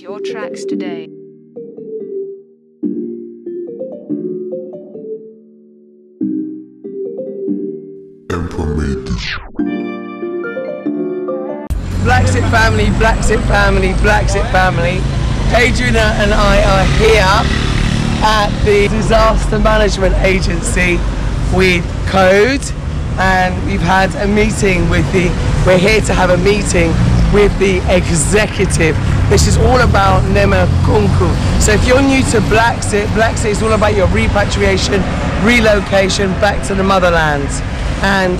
Purchase your tracks today. BlaXit family, BlaXit family, BlaXit family. Adriana and I are here at the Disaster Management Agency with Code, and we've had a meeting with we're here to have a meeting with the executive. This is all about Nema Kunku. So if you're new to BlaXit, BlaXit is all about your repatriation, relocation back to the motherland. And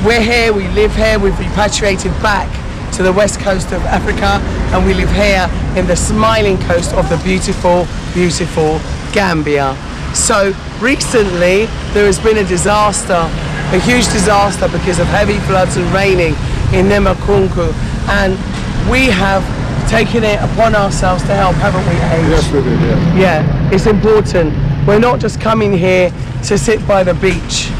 we're here, we live here, we've repatriated back to the west coast of Africa, and we live here in the smiling coast of the beautiful, beautiful Gambia. So recently there has been a disaster, a huge disaster because of heavy floods and raining in Nema Kunku, and we have taken it upon ourselves to help, haven't we, Age? Yes, we did, yes. Yeah, it's important. We're not just coming here to sit by the beach.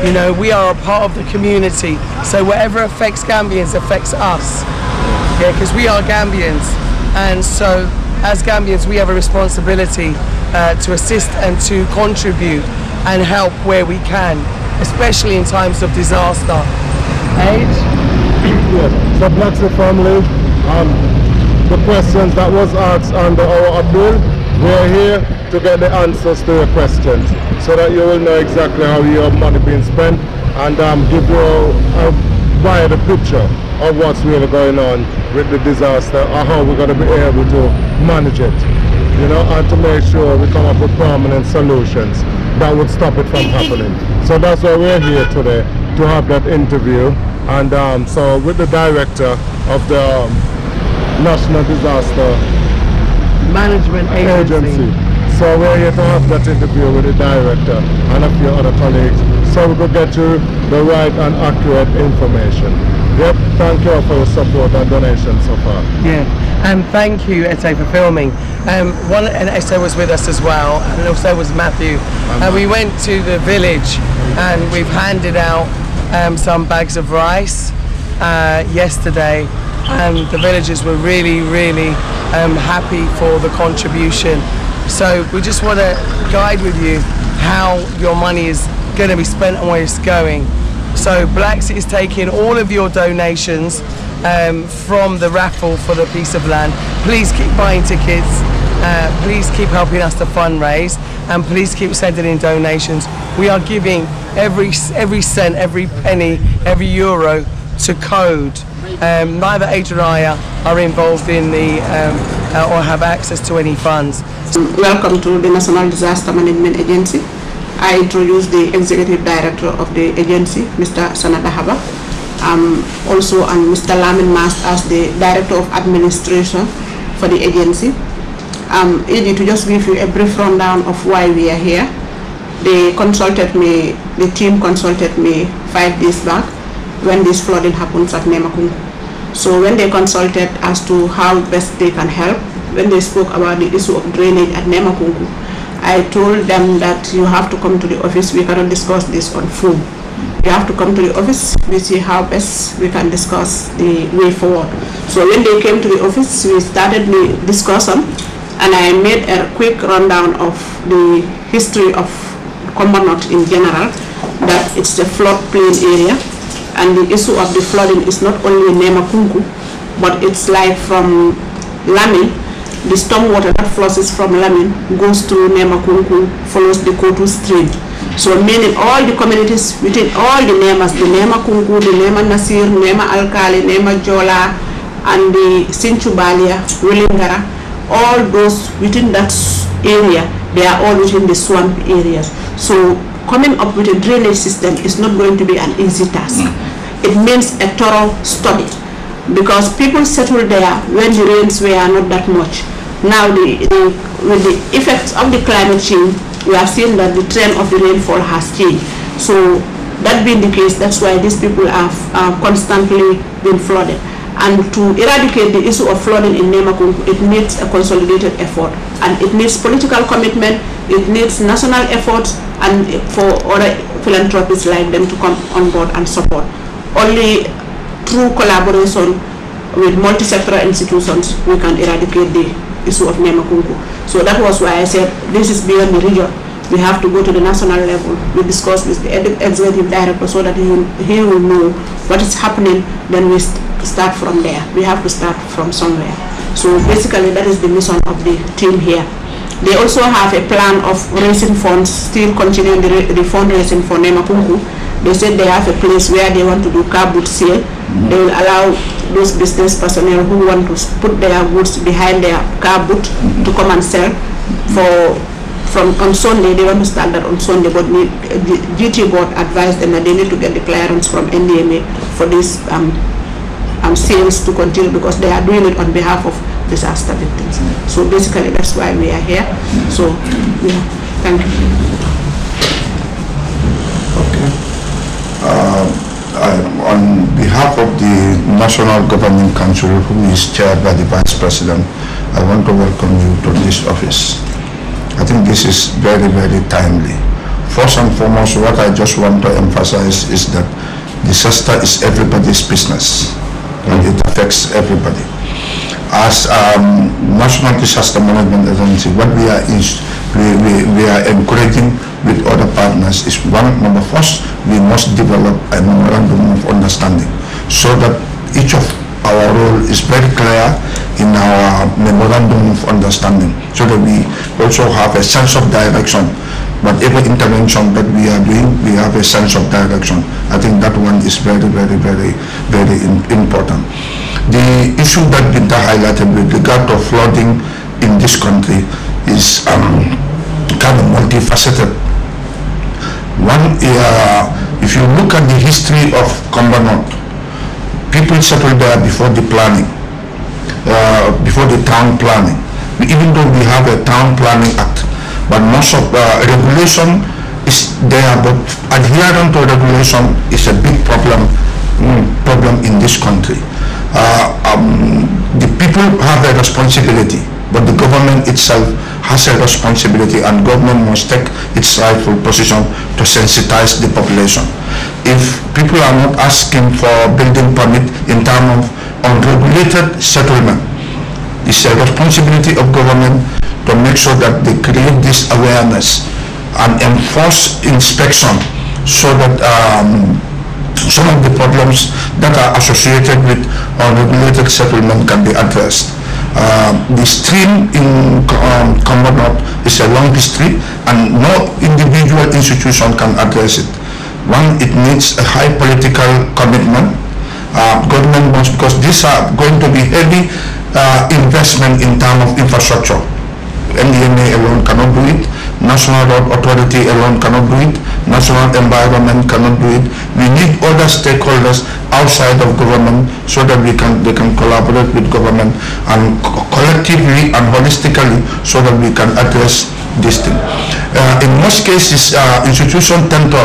You know, we are a part of the community, so whatever affects Gambians affects us. Yeah, because we are Gambians, and so as Gambians we have a responsibility to assist and to contribute and help where we can, especially in times of disaster. Age? Yes, so BlaXit family, the questions that was asked under our appeal, we're here to get the answers to your questions so that you will know exactly how your money being spent, and give you a wider picture of what's really going on with the disaster, or how we're going to be able to manage it, you know, and to make sure we come up with permanent solutions that would stop it from happening. So that's why we're here today, to have that interview, and so with the director of the National Disaster Management Agency. So we're here to have that interview with the director and a few other colleagues, so we could get you the right and accurate information. Yep, thank you for your support and donation so far. Yeah, and thank you, Ete, for filming. And Ete was with us as well, and also was Matthew. And we went to the village, and we've handed out some bags of rice yesterday, and the villagers were really, really happy for the contribution. So we just want to guide with you how your money is going to be spent and where it's going. So BlaXit is taking all of your donations from the raffle for the piece of land. Please keep buying tickets, please keep helping us to fundraise, and please keep sending in donations. We are giving every cent, every penny, every euro to Code. Neither Adrian or I are involved in the or have access to any funds. Welcome to the National Disaster Management Agency. I introduce the Executive Director of the agency, Mr. Sanada Haba. Also, and Mr. Lamin Mas as the Director of Administration for the agency. To just give you a brief rundown of why we are here. The team consulted me 5 days back when this flooding happens at Nema Kunku. So when they consulted as to how best they can help, when they spoke about the issue of drainage at Nema Kunku, I told them that you have to come to the office. We cannot discuss this on phone. You have to come to the office. We see how best we can discuss the way forward. So when they came to the office, we started the discussion, and I made a quick rundown of the history of Commonwealth in general, that it's a floodplain area. And the issue of the flooding is not only in Nema Kunku, but it's like from Lamin, the storm water that flushes from Lamin goes to Nema Kunku, follows the Kotu stream. So meaning all the communities within all the Nemas, the Nema Kunku, the Nema Nasir, Nema Alkali, Nema Jola, and the Sinchubalia, Willingara, all those within that area, they are all within the swamp areas. So coming up with a drainage system is not going to be an easy task. It means a thorough study, because people settled there when the rains were not that much. Now with the effects of the climate change, we have seen that the trend of the rainfall has changed. So that being the case, that's why these people are constantly being flooded. And to eradicate the issue of flooding in Nema Kunku, it needs a consolidated effort, and it needs political commitment, it needs national efforts, and for other philanthropists like them to come on board and support. Only through collaboration with multi-sectoral institutions, we can eradicate the issue of Nemakunku. So that was why I said this is beyond the region. We have to go to the national level. We discuss with the executive director so that he will know what is happening. Then we start from there. We have to start from somewhere. So basically that is the mission of the team here. They also have a plan of raising funds, still continuing the fundraising for Nemakunku. They said they have a place where they want to do car boot sale. They will allow those business personnel who want to put their goods behind their car boot to come and sell. On Sunday, they want to start that on Sunday, but the GT board advised them that they need to get the clearance from NDMA for these sales to continue, because they are doing it on behalf of disaster victims. So basically that's why we are here. So yeah, thank you. Okay. On behalf of the National Governing Council, who is chaired by the Vice President, I want to welcome you to this office. I think this is very, very timely. First and foremost, what I just want to emphasize is that disaster is everybody's business and it affects everybody. As National Disaster Management Agency, what we are encouraging with other partners is number first, we must develop a memorandum of understanding so that each of our role is very clear in our memorandum of understanding, so that we also have a sense of direction. Whatever intervention that we are doing, we have a sense of direction. I think that one is very, very, very, very important. The issue that Binta highlighted with regard to flooding in this country is kind of multifaceted. One, if you look at the history of Combanot, people settled there before the planning, before the town planning. Even though we have a town planning act, but most of regulation is there, but adherence to regulation is a big problem in this country. The people have a responsibility, but the government itself has a responsibility, and government must take its rightful position to sensitize the population. If people are not asking for building permit in terms of unregulated settlement, it's a responsibility of government to make sure that they create this awareness and enforce inspection so that some of the problems that are associated with unregulated settlement can be addressed. The stream in Commonwealth is a long history, and no individual institution can address it. One, it needs a high political commitment. Government must, because these are going to be heavy investment in terms of infrastructure. NDMA alone cannot do it. National Road Authority alone cannot do it. National Environment cannot do it. We need other stakeholders outside of government so that they can collaborate with government and collectively and holistically so that we can address this thing. In most cases, institutions tend to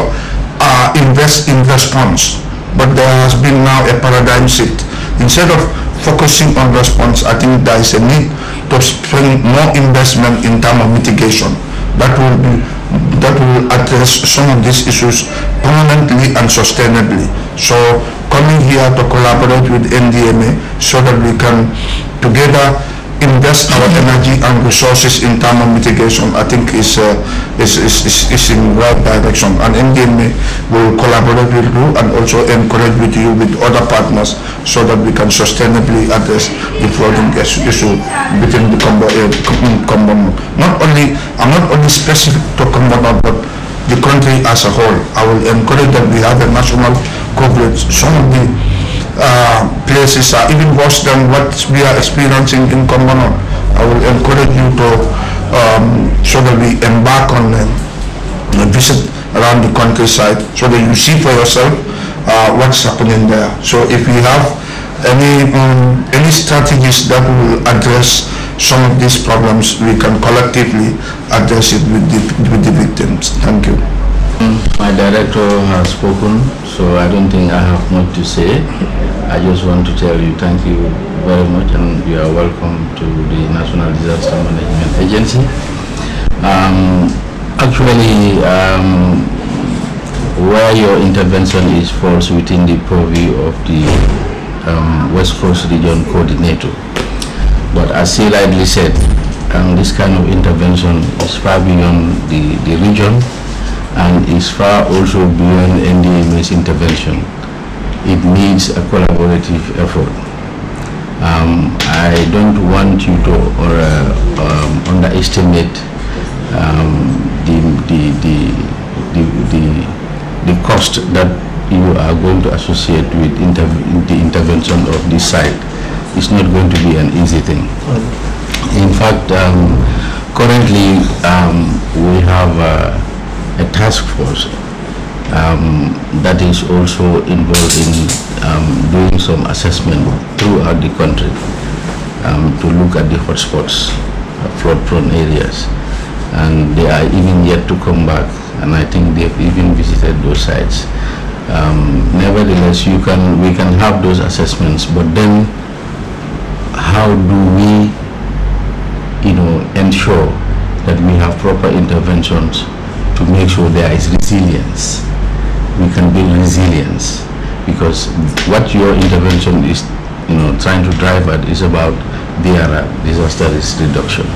invest in response, but there has been now a paradigm shift. Instead of focusing on response, I think there is a need to spend more investment in terms of mitigation. That will address some of these issues permanently and sustainably. So coming here to collaborate with NDMA so that we can together invest our energy and resources in terms of mitigation, I think is in the right direction. And NDMA will collaborate with you and also encourage with you with other partners so that we can sustainably address the flooding issue within the Combo. I'm not only specific to Combo, but the country as a whole. I will encourage that we have a national coverage. Some of the places are even worse than what we are experiencing in Commono. I will encourage you to so that we embark on a visit around the countryside so that you see for yourself what's happening there. So if we have any strategies that will address some of these problems, we can collectively address it with the victims. Thank you. My director has spoken, so I don't think I have much to say. I just want to tell you thank you very much, and you are welcome to the National Disaster Management Agency. Actually, where your intervention falls within the purview of the West Coast Region Coordinator. But as he rightly said, this kind of intervention is far beyond the region and is far also beyond NDMA's intervention. It needs a collaborative effort. I don't want you to underestimate the cost that you are going to associate with the intervention of this site. It's not going to be an easy thing. In fact, currently we have a task force that is also involved in doing some assessment throughout the country to look at the hotspots, flood-prone areas, and they are even yet to come back, and I think they've even visited those sites. Nevertheless, we can have those assessments, but then how do we, ensure that we have proper interventions to make sure there is resilience? We can build resilience, because what your intervention is, trying to drive at is about DRR, disaster risk reduction,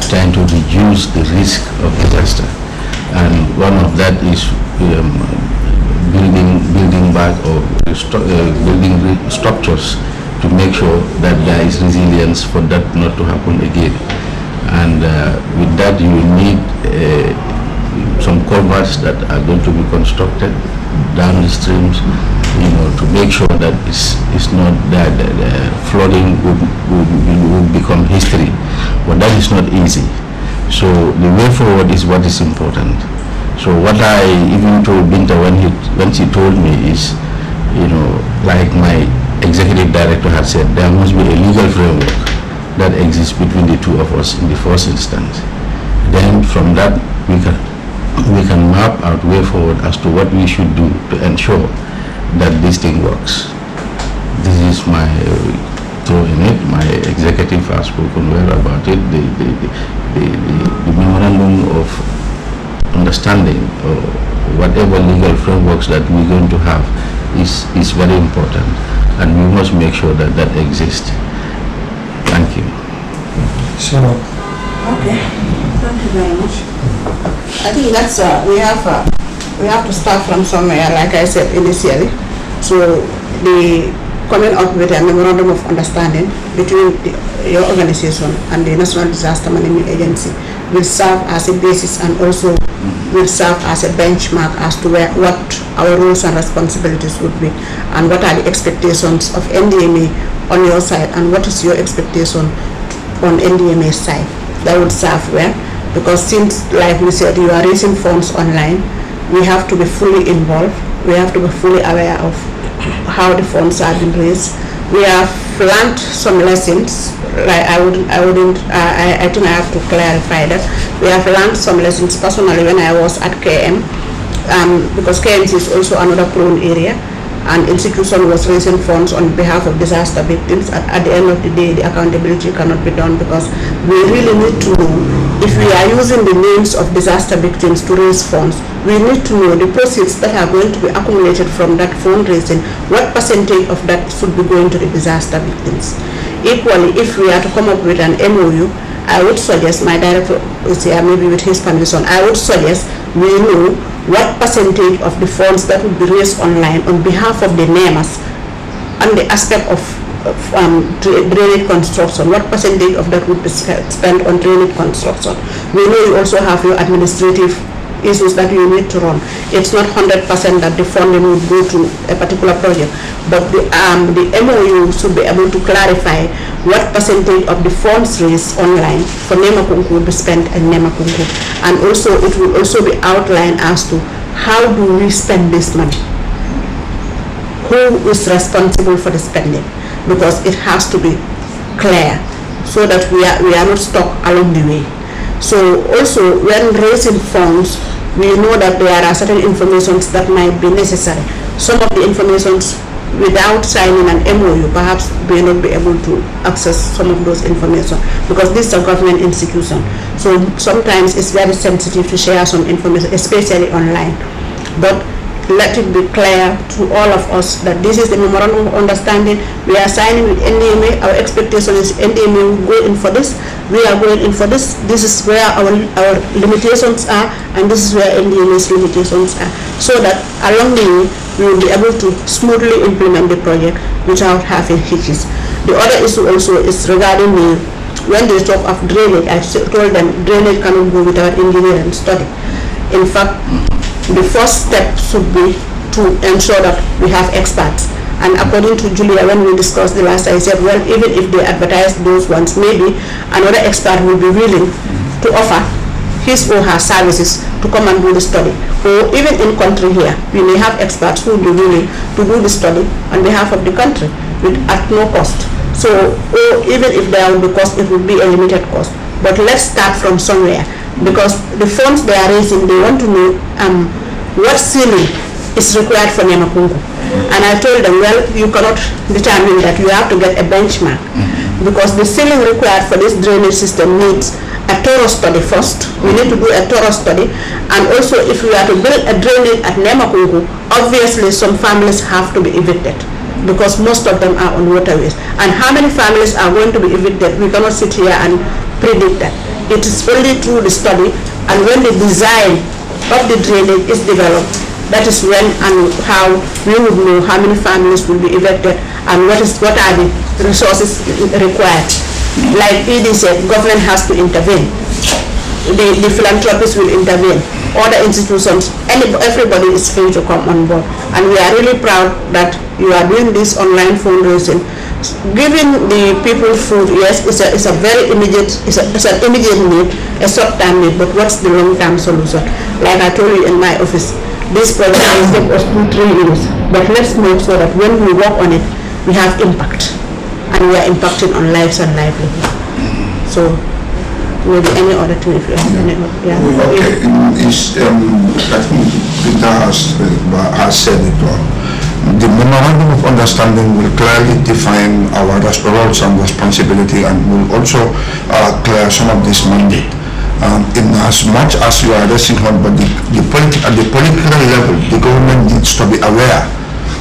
trying to reduce the risk of disaster, and one of that is building back or building structures to make sure that there is resilience for that not to happen again. And with that, you need some culverts that are going to be constructed down the streams, to make sure that it's not that flooding would become history. But that is not easy. So the way forward is what is important. So what I even told Binta when she told me is, like my executive director had said, there must be a legal framework that exists between the two of us in the first instance. Then from that we can map out way forward as to what we should do to ensure that this thing works. This is my throw in it. My executive has spoken well about it. The memorandum of understanding or whatever legal frameworks that we're going to have is very important, and we must make sure that that exists. Thank you. Sure. Okay, thank you very much. I think that's we have to start from somewhere, like I said initially. So the coming up with a memorandum of understanding between your organization and the National Disaster Management Agency will serve as a basis and also will serve as a benchmark as to what our roles and responsibilities would be, and what are the expectations of NDMA on your side, and what is your expectation on NDMA's side. That would serve well, because since, like we said, you are raising funds online, we have to be fully involved. We have to be fully aware of how the funds are being raised. We have learned some lessons. Like I think I have to clarify that. We have learned some lessons personally when I was at KM, because KM is also another prone area, and institution was raising funds on behalf of disaster victims. At the end of the day, the accountability cannot be done, because we really need to know, if we are using the names of disaster victims to raise funds, we need to know the proceeds that are going to be accumulated from that fundraising, what percentage of that should be going to the disaster victims. Equally, if we are to come up with an MOU, I would suggest, my director is here, maybe with his permission, I would suggest we know what percentage of the funds that would be raised online on behalf of the namers and the aspect of drainage construction, what percentage of that would be spent on drainage construction. We know you also have your administrative issues that you need to run. It's not 100% that the funding would go to a particular project, but the MOU should be able to clarify what percentage of the funds raised online for Nemakunku would be spent in Nemakunku, and also it will also be outlined as to how do we spend this money, who is responsible for the spending, because it has to be clear so that we are not stuck along the way. So also, when raising funds, we know that there are certain informations that might be necessary. Some of the informations, without signing an MOU, perhaps may not be able to access some of those information, because this is a government institution. So sometimes it's very sensitive to share some information, especially online. But let it be clear to all of us that this is the memorandum of understanding. We are signing with NDMA. Our expectation is NDMA will go in for this. We are going in for this. This is where our limitations are, and this is where NDMA's limitations are, so that along the way we will be able to smoothly implement the project without having hitches. The other issue also is regarding when they talk of drainage. I told them drainage cannot go without engineering study. In fact, the first step should be to ensure that we have experts. And according to Julia, when we discussed the last, I said, well, even if they advertise those ones, maybe another expert will be willing to offer his or her services to come and do the study. Or even in country here, we may have experts who will be willing to do the study on behalf of the country at no cost. So, or even if there will be cost, it will be a limited cost. But let's start from somewhere, because the funds they are raising, they want to know what ceiling is required for Nyamakungu. And I told them, well, you cannot determine that. You have to get a benchmark, because the ceiling required for this drainage system needs a thorough study first. We need to do a thorough study. And also, if we are to build a drainage at Nyamakungu, obviously some families have to be evicted, because most of them are on waterways. And how many families are going to be evicted, we cannot sit here and predict that. It is only through the study, and when the design of the drainage is developed, that is when and how we would know how many families will be evicted and what are the resources required. Like ED said, government has to intervene. The philanthropists will intervene. Other institutions, everybody is free to come on board. And we are really proud that you are doing this online fundraising. Giving the people food, yes, it's a very immediate, it's an immediate need, a short-term need, but what's the long-term solution? Like I told you in my office, this project will take us 2-3 years, but let's make sure that when we work on it, we have impact, and we are impacting on lives and livelihood. So, maybe any other thing if you have any other. Yeah. Okay, I think Peter has said it all. The memorandum of understanding will clearly define our roles and responsibility, and will also clear some of this mandate. In as much as you are addressing hard, but at the political level, the government needs to be aware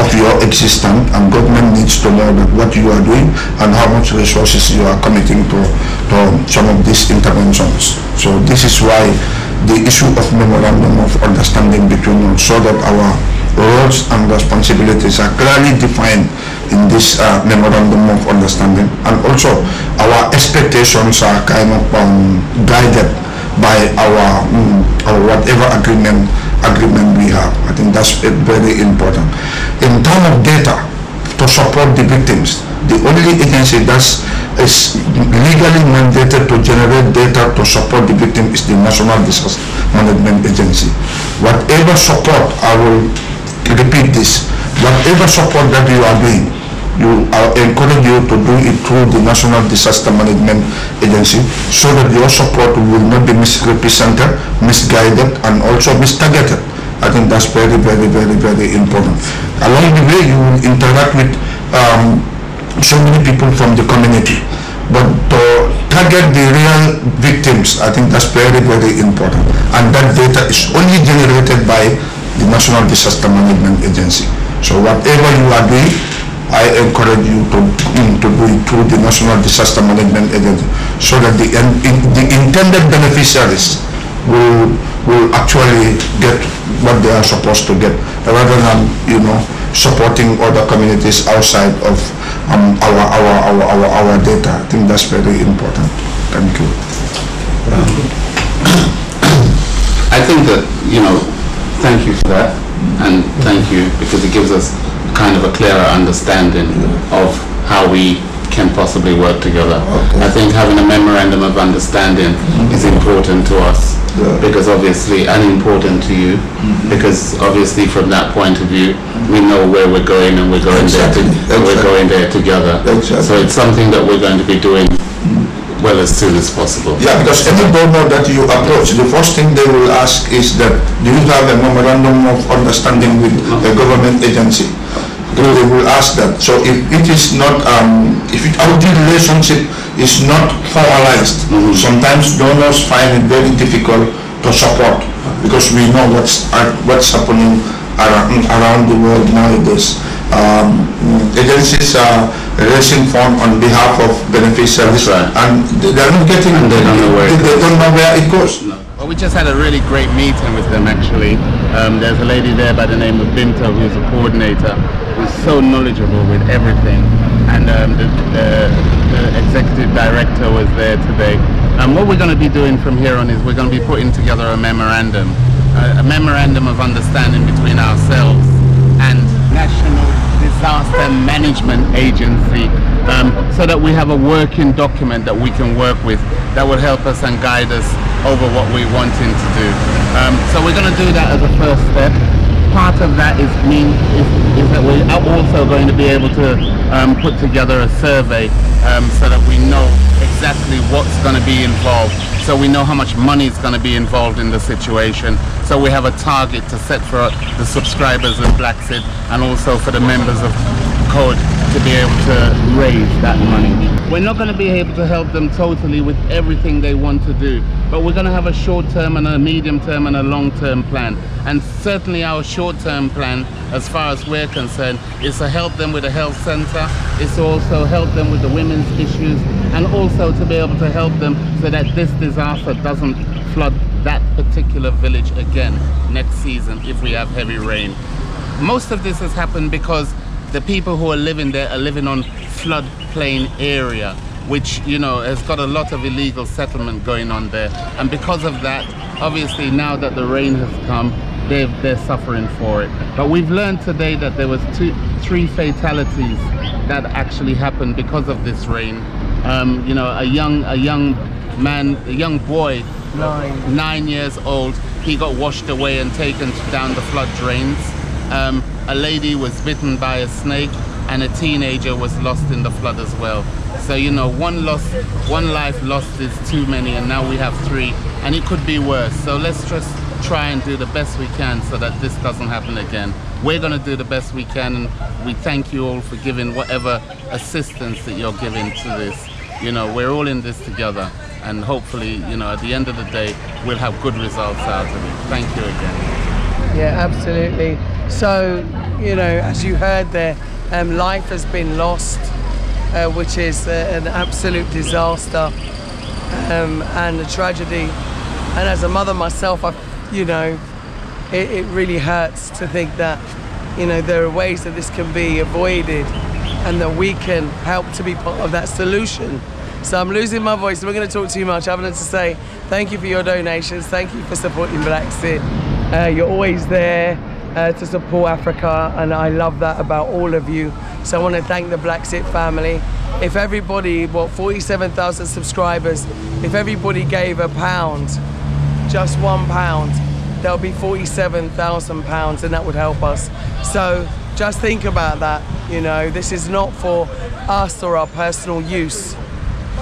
of your existence, and government needs to know that what you are doing and how much resources you are committing to some of these interventions. So this is why the issue of memorandum of understanding between us, so that our roles and responsibilities are clearly defined in this memorandum of understanding, and also our expectations are kind of guided by our whatever agreement we have. I think that's very important. In terms of data to support the victims, the only agency that is legally mandated to generate data to support the victim is the National Disaster Management Agency. Whatever support, I will repeat this, whatever support that you are doing, I encourage you to do it through the National Disaster Management Agency, so that your support will not be misrepresented, misguided, and also mistargeted. I think that's very, very, very, very important. Along the way, you will interact with so many people from the community, but to target the real victims, I think that's very, very important. And that data is only generated by the National Disaster Management Agency. So whatever you are doing, I encourage you to do it through the National Disaster Management Agency, so that the intended beneficiaries will actually get what they are supposed to get, rather than supporting other communities outside of our data. I think that's very important. Thank you. I think that thank you for that, and thank you because it gives us kind of a clearer understanding of how we can possibly work together. Okay. I think having a memorandum of understanding is important to us, because obviously, and important to you, because obviously from that point of view, we know where we're going, and we're going we're going there together. So it's something that we're going to be doing well as soon as possible. Yeah, because any donor that you approach, the first thing they will ask is that, do you have a memorandum of understanding with a government agency? They will ask that. So if it is not, if our relationship is not formalized, sometimes donors find it very difficult to support, because we know what's happening around the world nowadays. Agencies are raising funds on behalf of beneficiaries, and they're not getting. And they don't know where it goes. No. Well, we just had a really great meeting with them actually. There's a lady there by the name of Binta who's a coordinator, who's so knowledgeable with everything, and the executive director was there today. What we're going to be doing from here on is we're going to be putting together a memorandum of understanding between ourselves and National Disaster Management Agency, so that we have a working document that we can work with that will help us and guide us over what we're wanting to do. So we're going to do that as a first step. Part of that is that we're also going to be able to put together a survey so that we know exactly what's going to be involved, so we know how much money is going to be involved in the situation, so we have a target to set for the subscribers of BlaXit and also for the members of Code to be able to raise that money. We're not going to be able to help them totally with everything they want to do, but we're going to have a short-term and a medium-term and a long-term plan. And certainly our short-term plan, as far as we're concerned, is to help them with a health center, is to also help them with the women's issues, and also to be able to help them so that this disaster doesn't flood that particular village again next season if we have heavy rain. Most of this has happened because the people who are living there are living on floodplain area, which, you know, has got a lot of illegal settlement going on there. And because of that, obviously now that the rain has come, they're suffering for it. But we've learned today that there was three fatalities that actually happened because of this rain. You know, a young boy, 9 years old, he got washed away and taken down the flood drains. A lady was bitten by a snake, and a teenager was lost in the flood as well. So, you know, one life lost is too many, and now we have 3, and it could be worse. So let's just try and do the best we can so that this doesn't happen again. We're going to do the best we can, and we thank you all for giving whatever assistance that you're giving to this. You know, we're all in this together, and hopefully, you know, at the end of the day, we'll have good results out of it. Thank you again. Yeah, absolutely. So, you know, as you heard there, life has been lost, which is an absolute disaster and a tragedy. And as a mother myself, you know, it really hurts to think that, you know, there are ways that this can be avoided and that we can help to be part of that solution. So I'm losing my voice, I'm not going to talk too much other than to say thank you for your donations, thank you for supporting BlaXit. You're always there to support Africa, and I love that about all of you. So I want to thank the BlaXit family. If everybody, 47,000 subscribers, if everybody gave £1, just £1, there'll be £47,000, and that would help us. So just think about that. You know, this is not for us or our personal use.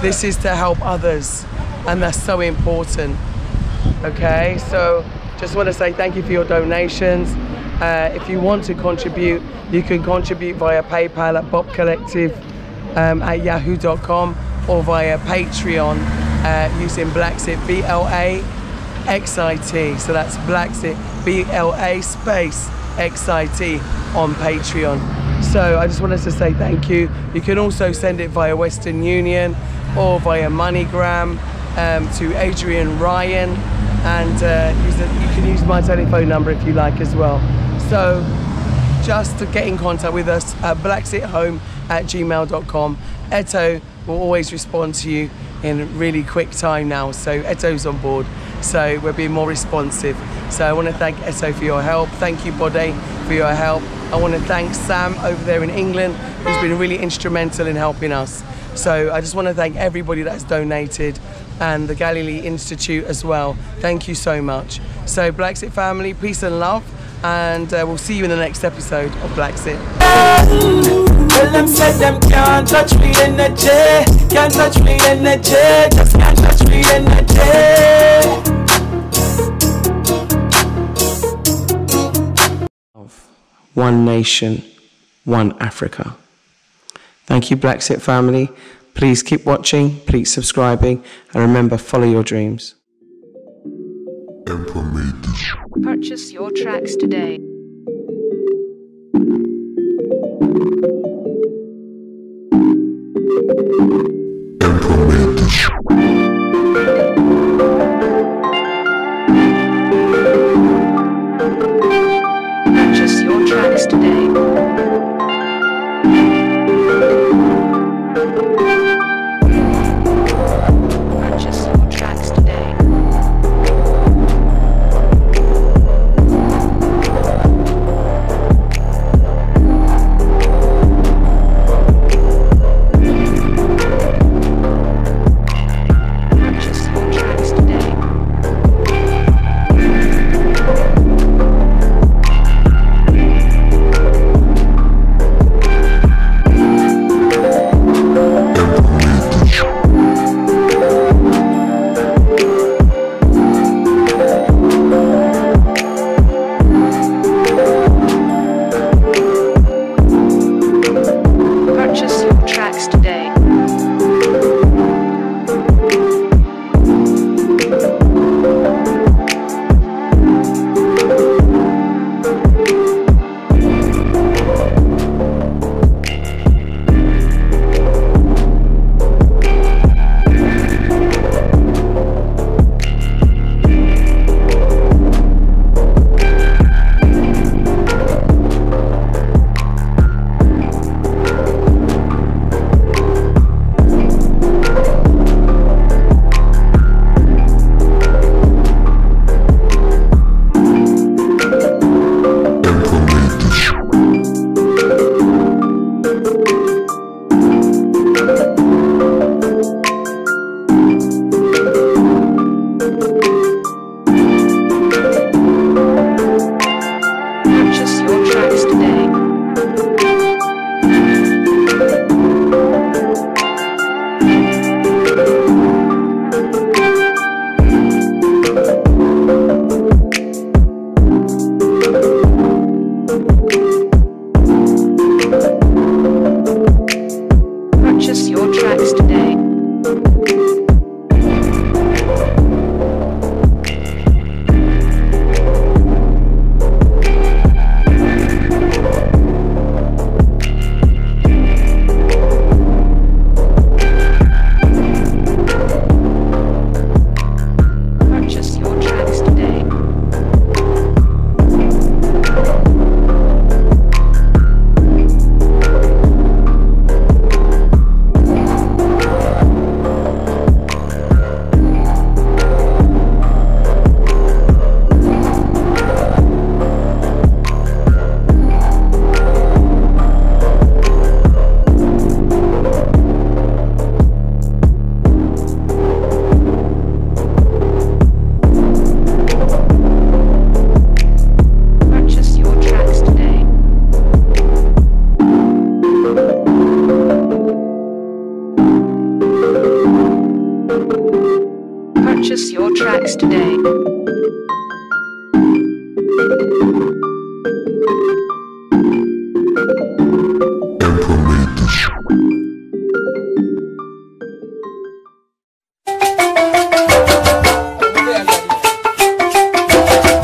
This is to help others, and that's so important. Okay, so just want to say thank you for your donations. If you want to contribute, you can contribute via PayPal at bobcollective@yahoo.com or via Patreon using BlaXit, BLAXIT. So that's BlaXit, BLA space XIT on Patreon. So I just wanted to say thank you. You can also send it via Western Union or via MoneyGram to Adrian Ryan, and you can use my telephone number if you like as well. So just to get in contact with us at blaxithome@gmail.com. Eto will always respond to you in really quick time now, so Eto's on board, so we're being more responsive. So I want to thank Eto for your help. Thank you, Bode, for your help. I want to thank Sam over there in England, who's been really instrumental in helping us. So I just want to thank everybody that's donated, and the Galilee Institute as well. Thank you so much. So BlaXit family, peace and love, and we'll see you in the next episode of BlaXit. Tell them said them can't touch me energy, can't touch me energy, just can't touch me energy. One nation, one Africa. Thank you, BlaXit family. Please keep watching, please subscribing, and remember, follow your dreams. Purchase your tracks today. Purchase your tracks today. Purchase your tracks today.